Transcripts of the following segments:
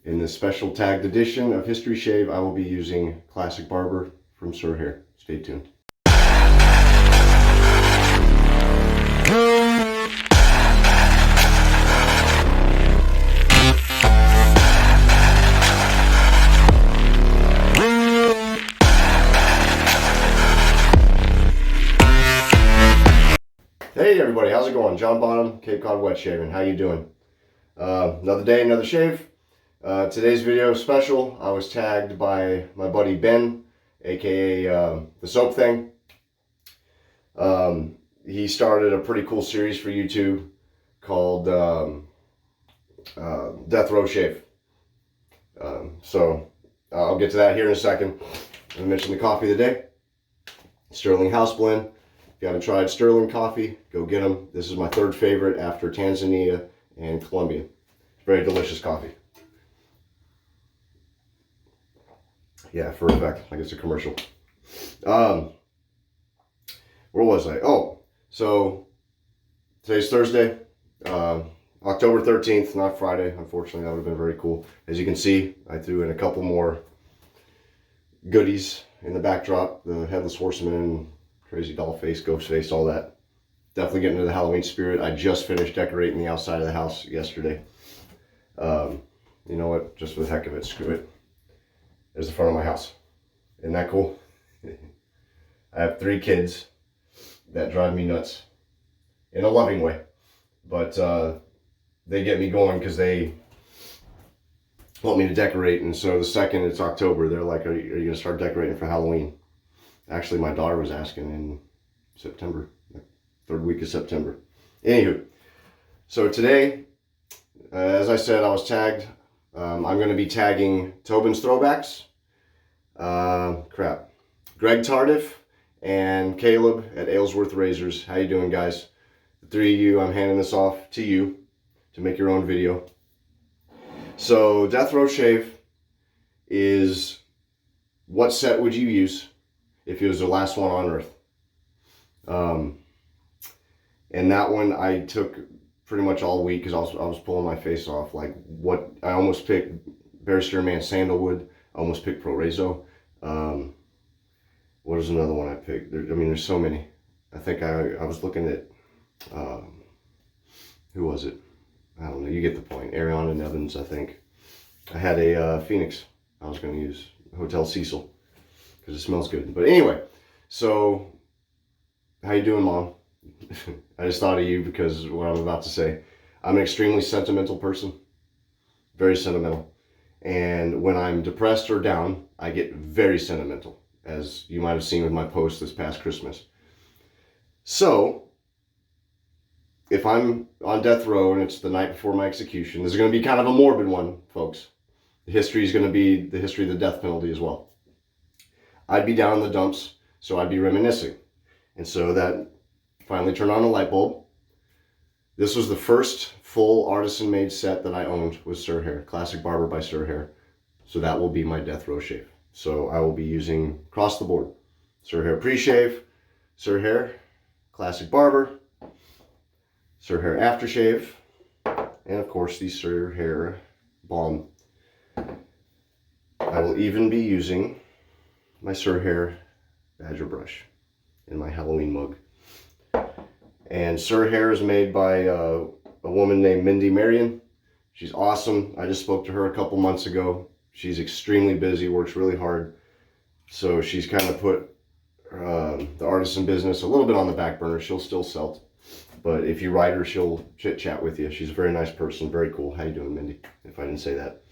In this special tagged edition of History Shave, I will be using Classic Barber from Sir Hare. Stay tuned. Hey everybody, how's it going? John Bonham, Cape Cod Wet Shaving. How you doing? Another day, another shave. Today's video is special. I was tagged by my buddy Ben, aka the Soap Thing. He started a pretty cool series for YouTube called Death Row Shave. So I'll get to that here in a second. I mentioned the coffee of the day, Sterling House Blend. If you haven't tried Sterling coffee, go get them. This is my third favorite after Tanzania and Colombia. Very delicious coffee. Yeah, for a fact, like it's a commercial. Where was I? Oh, so today's Thursday, October 13th, not Friday. Unfortunately, that would have been very cool. As you can see, I threw in a couple more goodies in the backdrop. The Headless Horseman, Crazy Doll Face, Ghost Face, all that. Definitely getting into the Halloween spirit. I just finished decorating the outside of the house yesterday. You know what? Just for the heck of it, screw it. There's the front of my house. Isn't that cool? I have 3 kids that drive me nuts in a loving way, but they get me going because they want me to decorate. And so the second it's October, they're like, are you gonna start decorating for Halloween? Actually, my daughter was asking in September, like 3rd week of September. Anywho, so today, as I said, I was tagged. I'm going to be tagging Tobin's Throwbacks, Greg Tardif, and Caleb at Aylesworth Razors. How you doing, guys? The 3 of you, I'm handing this off to you to make your own video. So, Death Row Shave is, what set would you use if it was the last one on Earth? And that one I took pretty much all week because I was pulling my face off. Like, what I almost picked Bear Spearman Sandalwood. I almost picked Pro Rezo. What is another one I picked? There's so many. I think I was looking at who was it? I don't know. You get the point. Ariana and Evans, I think. I had a Phoenix. I was going to use Hotel Cecil because it smells good. But anyway, so how you doing, Mom? I just thought of you because of what I'm about to say. I'm an extremely sentimental person. Very sentimental. And when I'm depressed or down, I get very sentimental, as you might have seen with my post this past Christmas. So, if I'm on death row and it's the night before my execution, this is going to be kind of a morbid one, folks. The history is going to be the history of the death penalty as well. I'd be down in the dumps, so I'd be reminiscing. And so that finally turned on a light bulb. This was the first full artisan-made set that I owned with Sir Hare, Classic Barber by Sir Hare. So that will be my death row shave. So I will be using across the board: Sir Hare pre-shave, Sir Hare Classic Barber, Sir Hare Aftershave, and of course the Sir Hare Balm. I will even be using my Sir Hare Badger brush in my Halloween mug. And Sir Hare is made by a woman named Mindy Marion. She's awesome. I just spoke to her a couple months ago. She's extremely busy, works really hard. So she's kind of put the artisan business a little bit on the back burner. She'll still sell. But if you write her, she'll chit chat with you. She's a very nice person, very cool. How you doing, Mindy? If I didn't say that.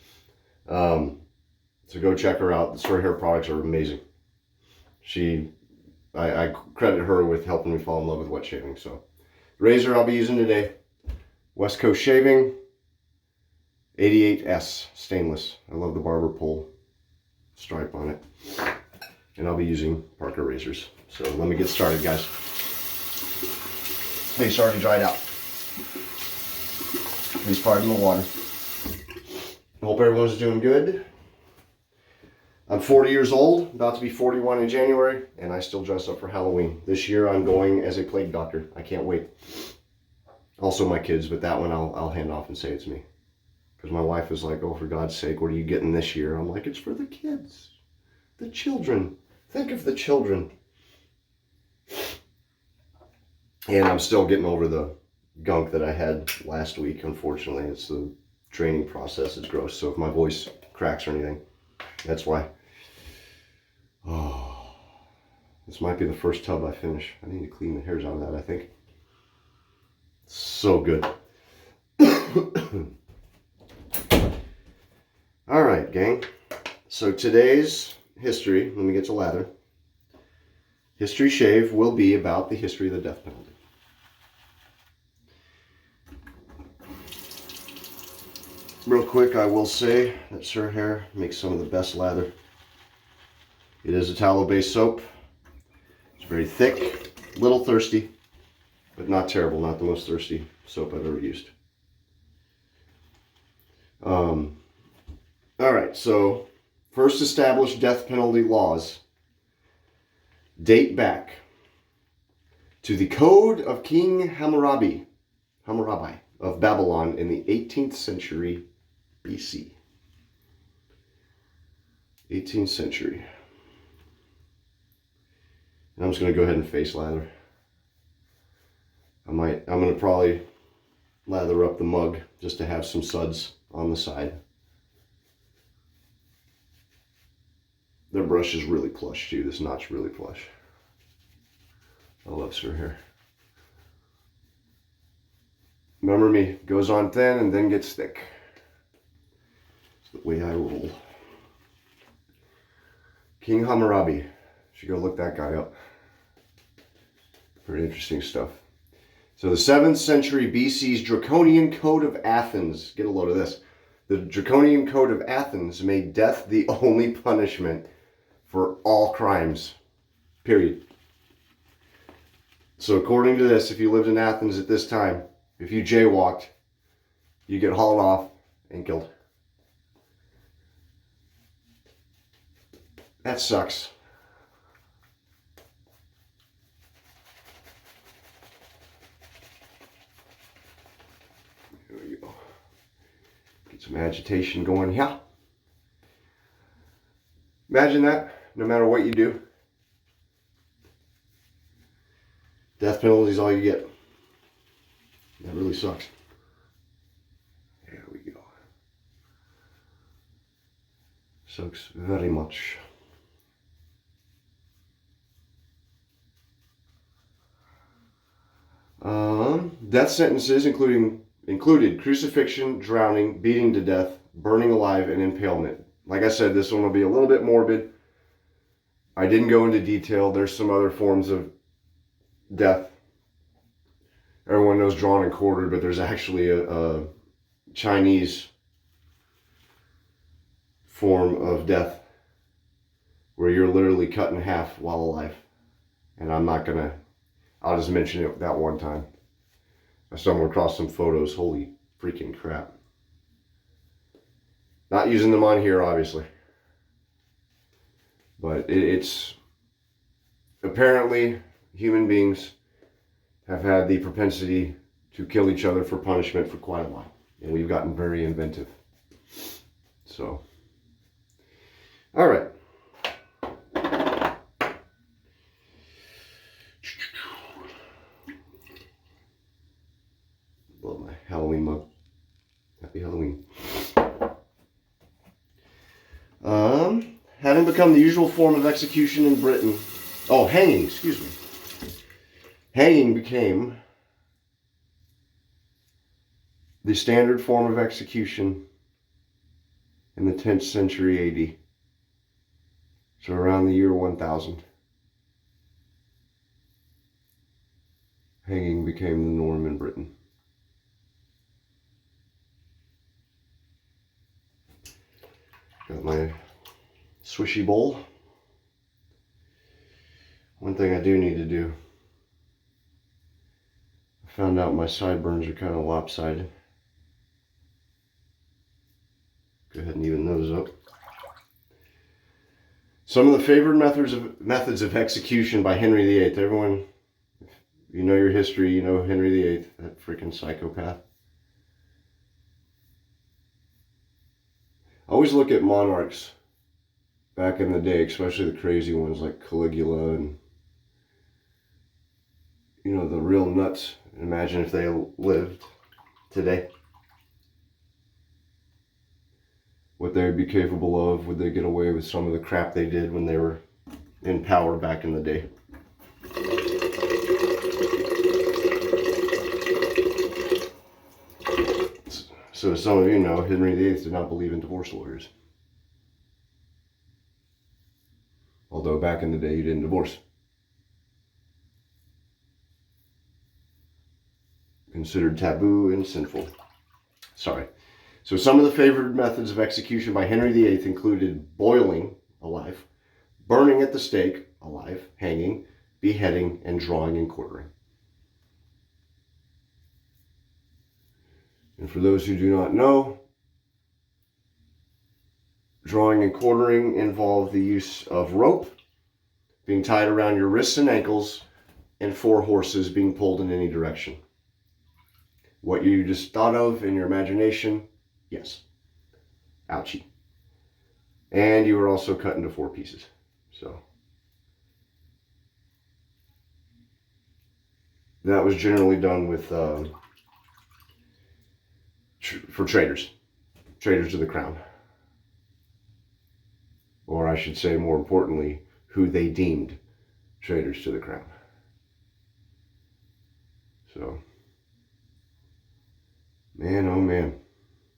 So go check her out. The Sir Hare products are amazing. I credit her with helping me fall in love with wet shaving. So, razor I'll be using today, West Coast Shaving 88S stainless. I love the barber pole stripe on it. And I'll be using Parker razors. So let me get started, guys. Face already dried out. Please pardon the water. Hope everyone's doing good. I'm 40 years old, about to be 41 in January, and I still dress up for Halloween. This year I'm going as a plague doctor. I can't wait. Also my kids, but that one I'll hand off and say it's me. Because my wife is like, oh, for God's sake, what are you getting this year? I'm like, it's for the kids. The children. Think of the children. And I'm still getting over the gunk that I had last week, unfortunately. It's the training process. It's gross. So if my voice cracks or anything, that's why. Oh, this might be the first tub I finish. I need to clean the hairs out of that, I think. So good. All right, gang. So today's history, when we get to lather, history shave will be about the history of the death penalty. Real quick, I will say that Sir Hair makes some of the best lather. It is a tallow-based soap. It's very thick, a little thirsty, but not terrible. Not the most thirsty soap I've ever used. All right, so first established death penalty laws date back to the Code of King Hammurabi of Babylon in the 18th century BC. 18th century. And I'm just going to go ahead and face lather. I'm going to probably lather up the mug just to have some suds on the side. Their brush is really plush too. This knot's really plush. I love Sir Hair. Remember me, goes on thin and then gets thick. It's the way I roll. King Hammurabi. Should go look that guy up. Very interesting stuff. So the 7th century BC's Draconian Code of Athens. Get a load of this. The Draconian Code of Athens made death the only punishment for all crimes. Period. So according to this, if you lived in Athens at this time, if you jaywalked, you get hauled off and killed. That sucks. There we go. Get some agitation going here. Imagine that, no matter what you do. Death penalty is all you get. That really sucks. There we go. Sucks very much. Death sentences included crucifixion, drowning, beating to death, burning alive, and impalement. Like I said, this one will be a little bit morbid. I didn't go into detail. There's some other forms of death. Everyone knows drawn and quartered, but there's actually a Chinese form of death where you're literally cut in half while alive. And I'll just mention it that one time. I stumbled across some photos. Holy freaking crap. Not using them on here, obviously. But it's apparently human beings have had the propensity to kill each other for punishment for quite a while. And we've gotten very inventive. So, all right. Love my Halloween mug. Happy Halloween. Having become the usual form of execution in Britain. Oh, hanging, excuse me. Hanging became the standard form of execution in the 10th century AD. So around the year 1000. Hanging became the norm in Britain. Got my swishy bowl. One thing I do need to do, I found out my sideburns are kind of lopsided. Go ahead and even those up. Some of the favorite methods of execution by Henry VIII. Everyone, if you know your history, you know Henry VIII, that freaking psychopath. I always look at monarchs back in the day, especially the crazy ones like Caligula and, you know, the real nuts. Imagine if they lived today. What they would be capable of. Would they get away with some of the crap they did when they were in power back in the day? So as some of you know, Henry VIII did not believe in divorce lawyers. Although back in the day, you didn't divorce. Considered taboo and sinful. Sorry. So some of the favored methods of execution by Henry VIII included boiling alive, burning at the stake alive, hanging, beheading, and drawing and quartering. And for those who do not know, drawing and quartering involve the use of rope being tied around your wrists and ankles and 4 horses being pulled in any direction. What you just thought of in your imagination, yes. Ouchie. And you were also cut into 4 pieces. So that was generally done with for traitors to the crown, or I should say, more importantly, who they deemed traitors to the crown. So, man, oh man,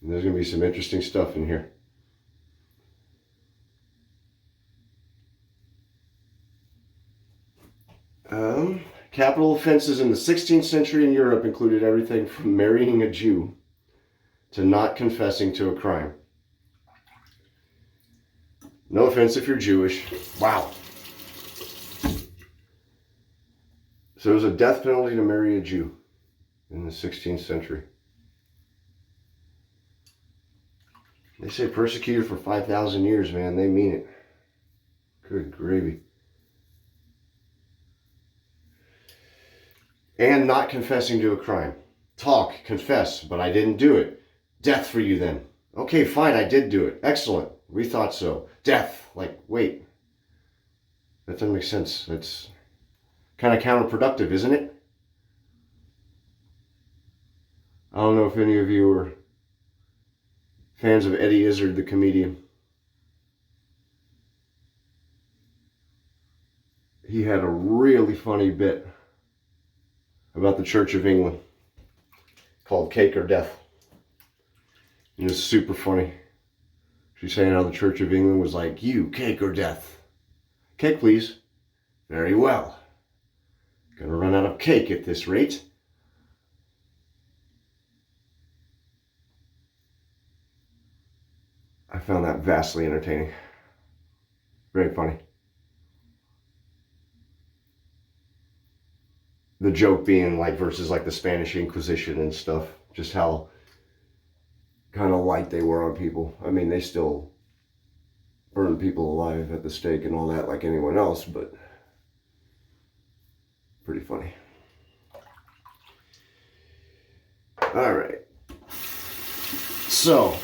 there's gonna be some interesting stuff in here. Capital offenses in the 16th century in Europe included everything from marrying a Jew to not confessing to a crime. No offense if you're Jewish. Wow. So it was a death penalty to marry a Jew in the 16th century. They say persecuted for 5,000 years, man. They mean it. Good gravy. And not confessing to a crime. Talk, confess, but I didn't do it. Death for you then. Okay, fine, I did do it. Excellent. We thought so. Death. Like, wait. That doesn't make sense. It's kind of counterproductive, isn't it? I don't know if any of you are fans of Eddie Izzard, the comedian. He had a really funny bit about the Church of England called Cake or Death. And it's super funny. She's saying how the Church of England was like, you, cake or death? Cake, please. Very well. Gonna run out of cake at this rate. I found that vastly entertaining. Very funny. The joke being like versus like the Spanish Inquisition and stuff. Just how kind of light they were on people. I mean, they still burned people alive at the stake and all that like anyone else, but pretty funny. All right. So,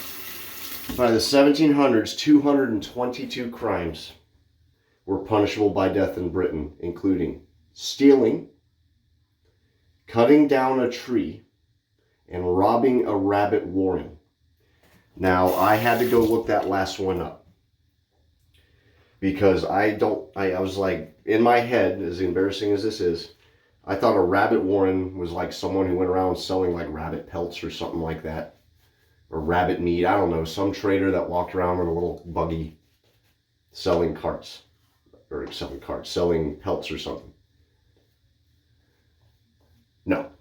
by the 1700s, 222 crimes were punishable by death in Britain, including stealing, cutting down a tree, and robbing a rabbit warren. Now, I had to go look that last one up because I was like, in my head, as embarrassing as this is, I thought a rabbit warren was like someone who went around selling like rabbit pelts or something like that. Or rabbit meat, I don't know, some trader that walked around with a little buggy selling pelts or something. No.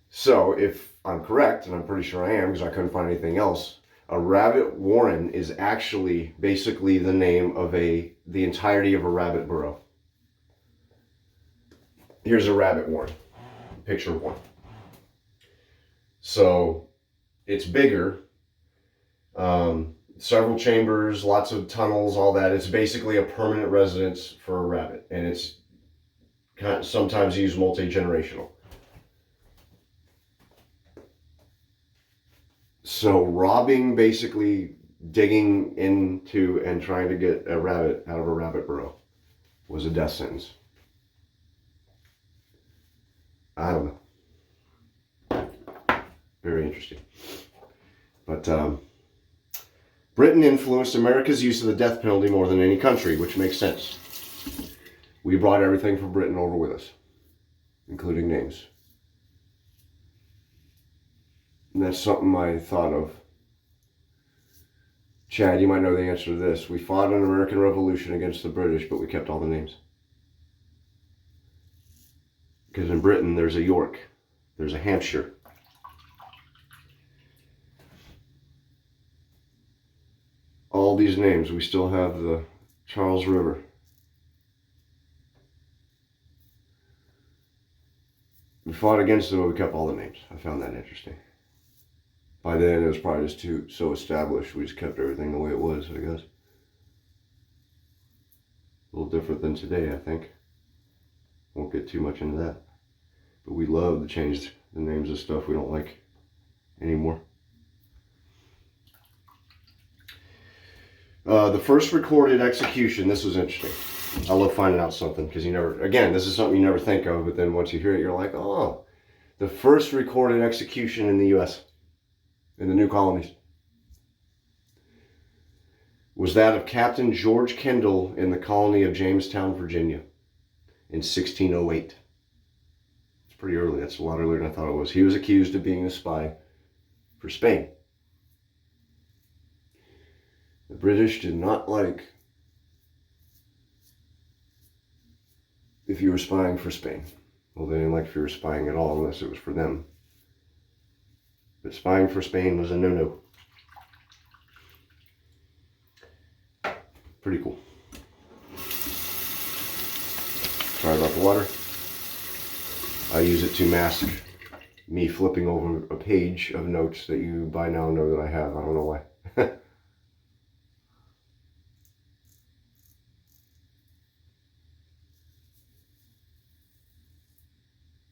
So if I'm correct, and I'm pretty sure I am because I couldn't find anything else, a rabbit warren is actually basically the name of the entirety of a rabbit burrow. Here's a rabbit warren, picture of one. So it's bigger, several chambers, lots of tunnels, all that. It's basically a permanent residence for a rabbit, and it's kind of sometimes used multi-generational. So robbing basically digging into and trying to get a rabbit out of a rabbit burrow was a death sentence. I don't know. Very interesting. But Britain influenced America's use of the death penalty more than any country, which makes sense. We brought everything from Britain over with us, including names. And that's something I thought of. Chad, you might know the answer to this. We fought an American Revolution against the British, but we kept all the names. Because in Britain, there's a York, there's a Hampshire. All these names, we still have the Charles River. We fought against them, but we kept all the names. I found that interesting. By then, it was probably just so established, we just kept everything the way it was, I guess. A little different than today, I think. Won't get too much into that. But we love to change the names of stuff we don't like anymore. The first recorded execution, this was interesting. I love finding out something because you never, again, this is something you never think of, but then once you hear it, you're like, oh, the first recorded execution in the U.S., in the new colonies, was that of Captain George Kendall in the colony of Jamestown, Virginia in 1608. It's pretty early. That's a lot earlier than I thought it was. He was accused of being a spy for Spain. The British did not like if you were spying for Spain. Well, they didn't like if you were spying at all unless it was for them. But spying for Spain was a no-no. Pretty cool. Sorry about the water. I use it to mask me flipping over a page of notes that you by now know that I have. I don't know why.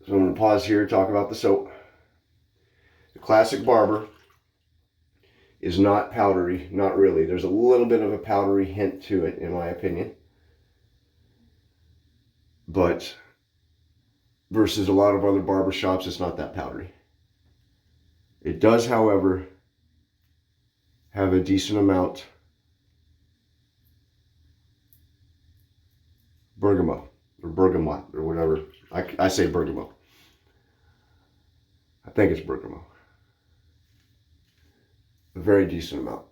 So I'm going to pause here and talk about the soap. The Classic Barber is not powdery, not really. There's a little bit of a powdery hint to it, in my opinion. But versus a lot of other barber shops, it's not that powdery. It does, however, have a decent amount bergamot or bergamot or whatever. I say bergamot. I think it's bergamot. A very decent amount.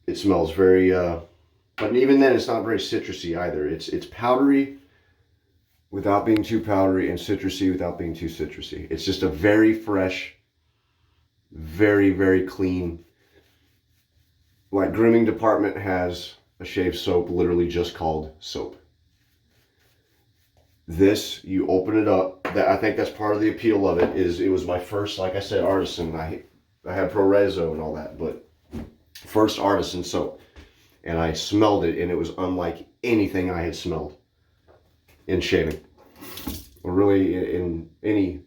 It smells very, but even then it's not very citrusy either. It's powdery without being too powdery and citrusy without being too citrusy. It's just a very fresh, very, very clean, like grooming department has a shave soap literally just called soap. This, you open it up. That I think that's part of the appeal of it. Is it was my first, like I said, artisan. I had Prorezo and all that, but first artisan soap, and I smelled it, and it was unlike anything I had smelled in shaving, or really in any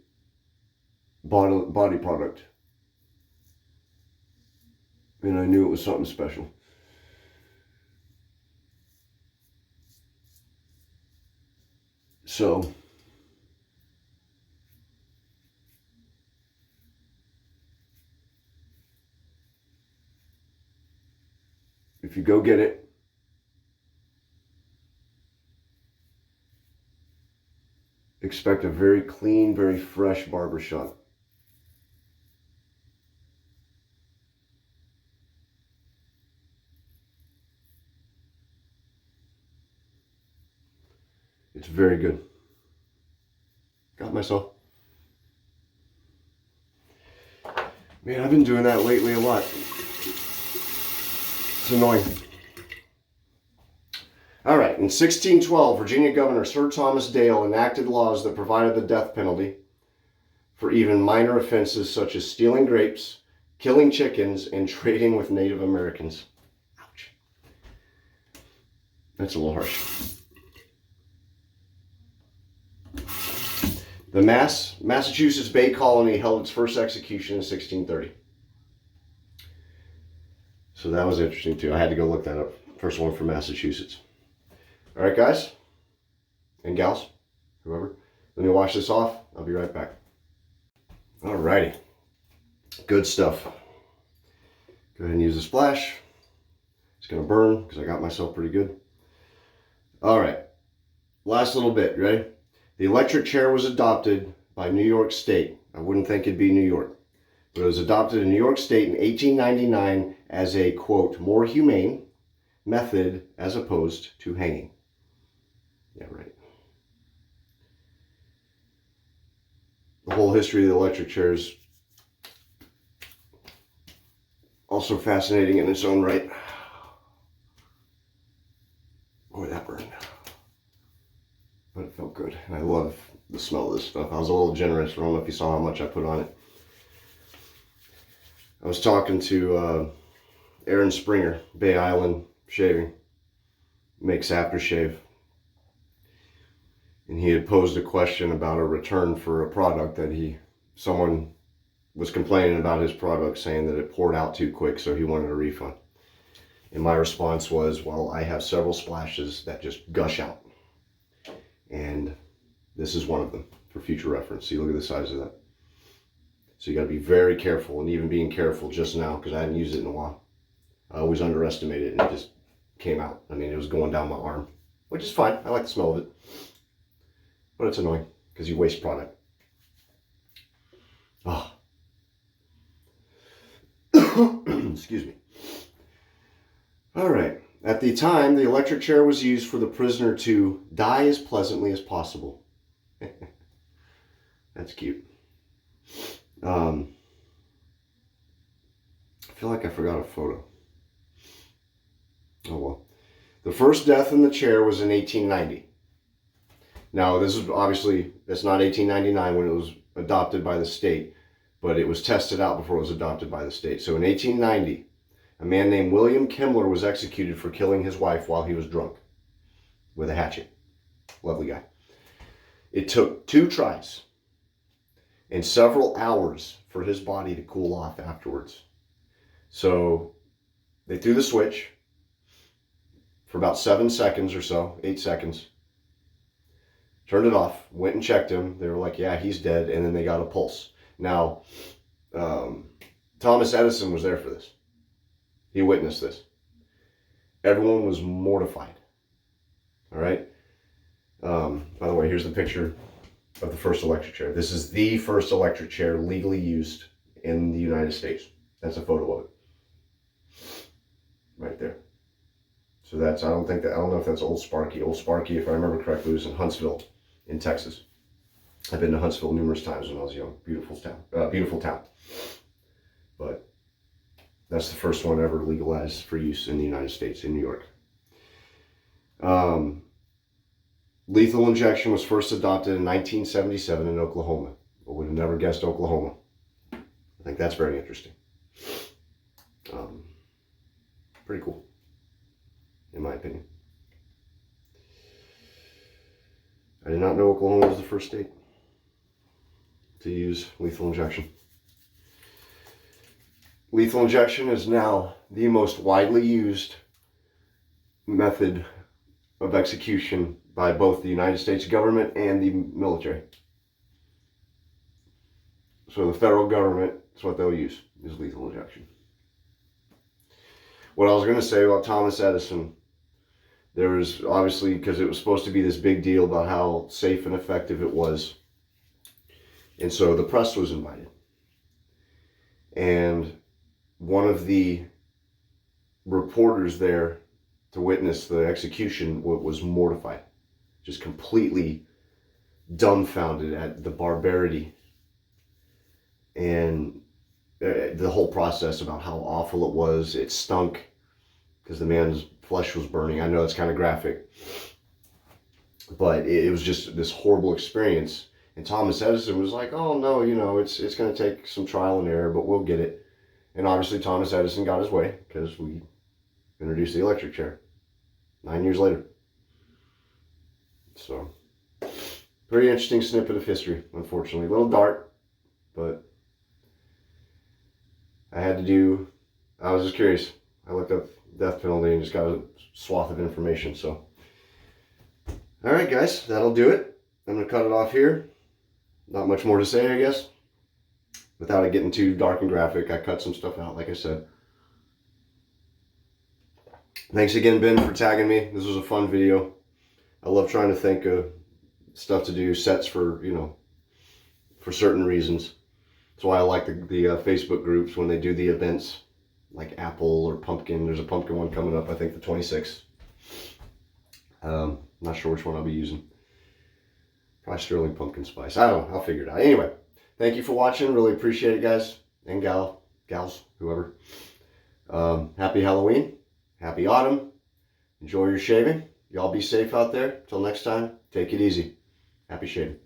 body product. And I knew it was something special. So if you go get it, expect a very clean, very fresh barber shop. It's very good. Got myself. Man, I've been doing that lately a lot. It's annoying. All right, in 1612, Virginia Governor Sir Thomas Dale enacted laws that provided the death penalty for even minor offenses such as stealing grapes, killing chickens, and trading with Native Americans. Ouch. That's a little harsh. The Massachusetts Bay Colony held its first execution in 1630. So that was interesting too. I had to go look that up. First one from Massachusetts. All right, guys and gals, whoever. Let me wash this off. I'll be right back. All righty. Good stuff. Go ahead and use a splash. It's going to burn because I got myself pretty good. All right. Last little bit. Ready? The electric chair was adopted by New York State. I wouldn't think it'd be New York. But it was adopted in New York State in 1899 as a, quote, more humane method as opposed to hanging. Yeah, right. The whole history of the electric chair is also fascinating in its own right. Boy, that burned. But it felt good. And I love the smell of this stuff. I was a little generous. I don't know if you saw how much I put on it. I was talking to Aaron Springer, Bay Island Shaving, makes Aftershave. And he had posed a question about a return for a product that someone was complaining about his product, saying that it poured out too quick, so he wanted a refund. And my response was, well, I have several splashes that just gush out. And this is one of them for future reference. See, look at the size of that. So you got to be very careful, and even being careful just now, because I hadn't used it in a while. I always underestimate it, and it just came out. I mean, it was going down my arm, which is fine. I like the smell of it. But it's annoying, because you waste product. Oh. Excuse me. All right. At the time, the electric chair was used for the prisoner to die as pleasantly as possible. That's cute. I feel like I forgot a photo. Oh well. The first death in the chair was in 1890. Now, this is obviously, it's not 1899 when it was adopted by the state, but it was tested out before it was adopted by the state. So in 1890, a man named William Kemler was executed for killing his wife while he was drunk with a hatchet. Lovely guy. It took 2 tries and several hours for his body to cool off afterwards. So they threw the switch for about 7 seconds or so, 8 seconds. Turned it off, went and checked him. They were like, yeah, he's dead. And then they got a pulse. Now, Thomas Edison was there for this. He witnessed this. Everyone was mortified. All right. By the way, here's the picture of the first electric chair. This is the first electric chair legally used in the United States. That's a photo of it. Right there. So that's, I don't know if that's Old Sparky. Old Sparky, if I remember correctly, was in Huntsville, in Texas. I've been to Huntsville numerous times when I was young. Beautiful town. Beautiful town. But that's the first one ever legalized for use in the United States, in New York. Lethal injection was first adopted in 1977 in Oklahoma. I would have never guessed Oklahoma. I think that's very interesting. Pretty cool, in my opinion. I did not know Oklahoma was the first state to use lethal injection. Lethal injection is now the most widely used method of execution by both the United States government and the military. So the federal government, that's what they'll use, is lethal injection. What I was going to say about Thomas Edison, there was obviously, because it was supposed to be this big deal about how safe and effective it was. And so the press was invited. And one of the reporters there to witness the execution was mortified, just completely dumbfounded at the barbarity and the whole process, about how awful it was. It stunk because the man's flesh was burning. I know it's kind of graphic, but it was just this horrible experience. And Thomas Edison was like, oh no, you know, it's going to take some trial and error, but we'll get it. And obviously Thomas Edison got his way, because we introduced the electric chair 9 years later. So, pretty interesting snippet of history, unfortunately. A little dark, but I was just curious. I looked up death penalty and just got a swath of information. So, all right, guys, that'll do it. I'm going to cut it off here. Not much more to say, I guess. Without it getting too dark and graphic, I cut some stuff out, like I said. Thanks again, Ben, for tagging me. This was a fun video. I love trying to think of stuff to do, sets for, you know, for certain reasons. That's why I like the Facebook groups when they do the events, like apple or pumpkin. There's a pumpkin one coming up, I think the 26th. Not sure which one I'll be using. Probably Sterling Pumpkin Spice. I don't know. I'll figure it out. Anyway, thank you for watching. Really appreciate it, guys. And gals, whoever. Happy Halloween. Happy autumn. Enjoy your shaving. Y'all be safe out there. Till next time, take it easy. Happy shaving.